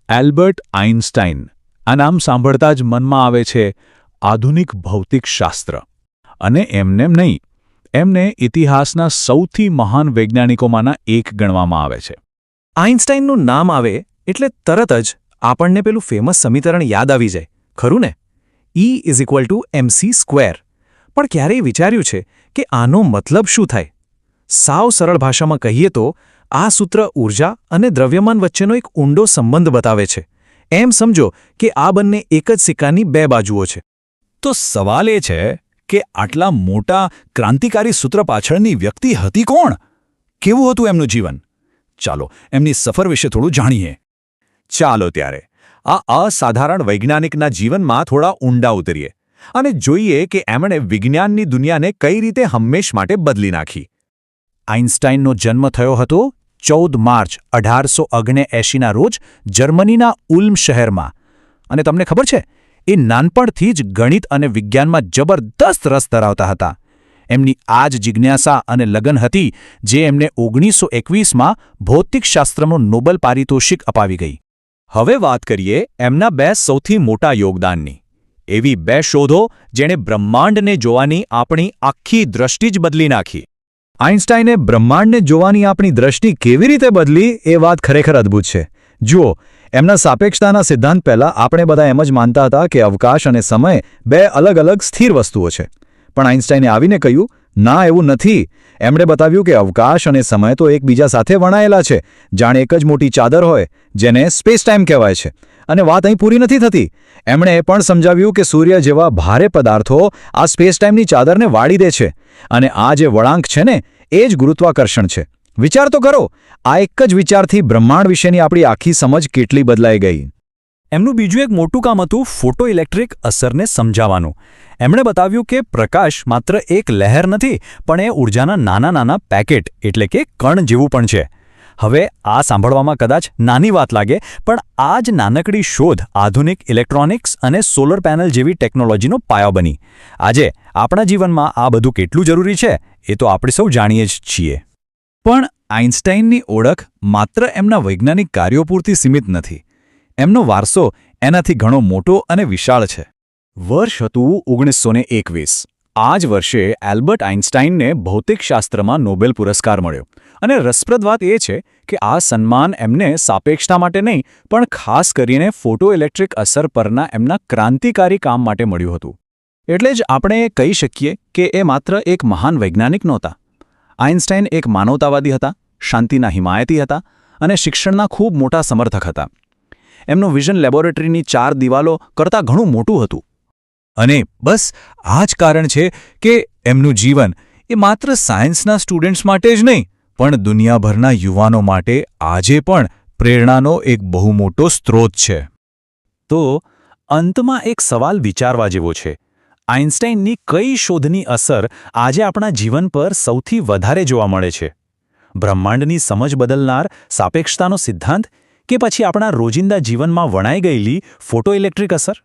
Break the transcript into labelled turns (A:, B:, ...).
A: Albert Einstein આ નામ સાંભળતા જ મનમાં આવે છે આધુનિક ભૌતિકશાસ્ત્ર. અને એમનેમ નહીં, એમને ઇતિહાસના સૌથી મહાન વૈજ્ઞાનિકોમાંના એક ગણવામાં આવે છે.
B: આઇન્સ્ટાઈનનું નામ આવે એટલે તરત જ આપણને પેલું ફેમસ સમીકરણ યાદ આવી જાય, ખરું ને? E=mc². પણ ક્યારેય વિચાર્યું છે કે આનો મતલબ શું થાય? સાવ સરળ ભાષામાં કહીએ તો આ સૂત્ર ઊર્જા અને દ્રવ્યમાન વચ્ચેનો એક ઊંડો સંબંધ બતાવે છે. એમ સમજો કે આ બંને એક જ સિક્કાની બે બાજુઓ છે.
C: તો સવાલ એ છે કે આટલા મોટા ક્રાંતિકારી સૂત્ર પાછળની વ્યક્તિ હતી કોણ? કેવું હતું એમનું જીવન? ચાલો એમની સફર વિશે થોડું જાણીએ. ચાલો ત્યારે આ અસાધારણ વૈજ્ઞાનિકના જીવનમાં થોડા ઊંડા ઉતરીએ અને જોઈએ કે એમણે વિજ્ઞાનની દુનિયાને કઈ રીતે હંમેશ માટે બદલી નાખી.
A: આઇન્સ્ટાઈનનો જન્મ થયો હતો 14 માર્ચ 1879ના રોજ જર્મનીના ઉલ્મ શહેરમાં. અને તમને ખબર છે, એ નાનપણથી જ ગણિત અને વિજ્ઞાનમાં જબરદસ્ત રસ ધરાવતા હતા. એમની આ જ જિજ્ઞાસા અને લગન હતી જે એમને 1921માં ભૌતિકશાસ્ત્રનું નોબેલ પારિતોષિક અપાવી ગઈ.
C: હવે વાત કરીએ એમના બે સૌથી મોટા યોગદાનની. એવી બે શોધો જેણે બ્રહ્માંડને જોવાની આપણી આખી દૃષ્ટિ જ બદલી નાખી.
B: આઇન્સ્ટાઈને બ્રહ્માંડને જોવાની આપણી દૃષ્ટિ કેવી રીતે બદલી એ વાત ખરેખર અદ્ભુત છે. જુઓ, એમના સાપેક્ષતાના સિદ્ધાંત પહેલાં આપણે બધા એમ જ માનતા હતા કે અવકાશ અને સમય બે અલગ અલગ સ્થિર વસ્તુઓ છે. પણ આઇન્સ્ટાઈને આવીને કહ્યું, ના, એવું નથી. એમણે બતાવ્યું કે અવકાશ અને સમય તો એકબીજા સાથે વણાયેલા છે, જાણે એક જ મોટી ચાદર હોય, જેને સ્પેસ ટાઈમ કહેવાય છે. અને વાત અહીં પૂરી નથી થતી. એમણે એ પણ સમજાવ્યું કે સૂર્ય જેવા ભારે પદાર્થો આ સ્પેસ ટાઈમની ચાદરને વાળી દે છે, અને આ જે વળાંક છે ને, એ જ ગુરુત્વાકર્ષણ છે. વિચાર તો કરો, આ એક જ વિચારથી બ્રહ્માંડ વિશેની આપણી આખી સમજ કેટલી બદલાઈ ગઈ.
C: એમનું બીજું એક મોટું કામ હતું ફોટોઇલેક્ટ્રિક અસરને સમજાવવાનું. એમણે બતાવ્યું કે પ્રકાશ માત્ર એક લહેર નથી, પણ એ ઊર્જાના નાના નાના પેકેટ એટલે કે કણ જેવું પણ છે. હવે આ સાંભળવામાં કદાચ નાની વાત લાગે, પણ આ જ નાનકડી શોધ આધુનિક ઇલેક્ટ્રોનિક્સ અને સોલર પેનલ જેવી ટેકનોલોજીનો પાયો બની. આજે આપણા જીવનમાં આ બધું કેટલું જરૂરી છે એ તો આપણે સૌ જાણીએ જ છીએ.
A: પણ આઇન્સ્ટાઈનની ઓળખ માત્ર એમના વૈજ્ઞાનિક કાર્યો પૂરતી સીમિત નથી. એમનો વારસો એનાથી ઘણો મોટો અને વિશાળ છે. વર્ષ હતું 1921. આ જ વર્ષે એલ્બર્ટ આઇન્સ્ટાઈનને ભૌતિકશાસ્ત્રમાં નોબેલ પુરસ્કાર મળ્યો. અને રસપ્રદ વાત એ છે કે આ સન્માન એમને સાપેક્ષતા માટે નહીં, પણ ખાસ કરીને ફોટોઇલેક્ટ્રિક અસર પરના એમના ક્રાંતિકારી કામ માટે મળ્યું હતું. એટલે જ આપણે કહી શકીએ કે એ માત્ર એક મહાન વૈજ્ઞાનિક નહોતા. આઇન્સ્ટાઈન એક માનવતાવાદી હતા, શાંતિના હિમાયતી હતા અને શિક્ષણના ખૂબ મોટા સમર્થક હતા. એમનું વિઝન લેબોરેટરીની 4 દિવાલો કરતાં ઘણું મોટું હતું. અને બસ આ જ કારણ છે કે એમનું જીવન એ માત્ર સાયન્સના સ્ટુડન્ટ્સ માટે જ નહીં, પણ દુનિયાભરના યુવાનો માટે આજે પણ પ્રેરણાનો એક બહુ મોટો સ્ત્રોત છે.
C: તો અંતમાં એક સવાલ વિચારવા જેવો છે. આઇન્સ્ટાઈનની કઈ શોધની અસર આજે આપણા જીવન પર સૌથી વધારે જોવા મળે છે? બ્રહ્માંડની સમજ બદલનાર સાપેક્ષતાનો સિદ્ધાંત, કે પછી આપણા રોજિંદા જીવનમાં વણાઈ ગયેલી ફોટોઇલેક્ટ્રિક અસર?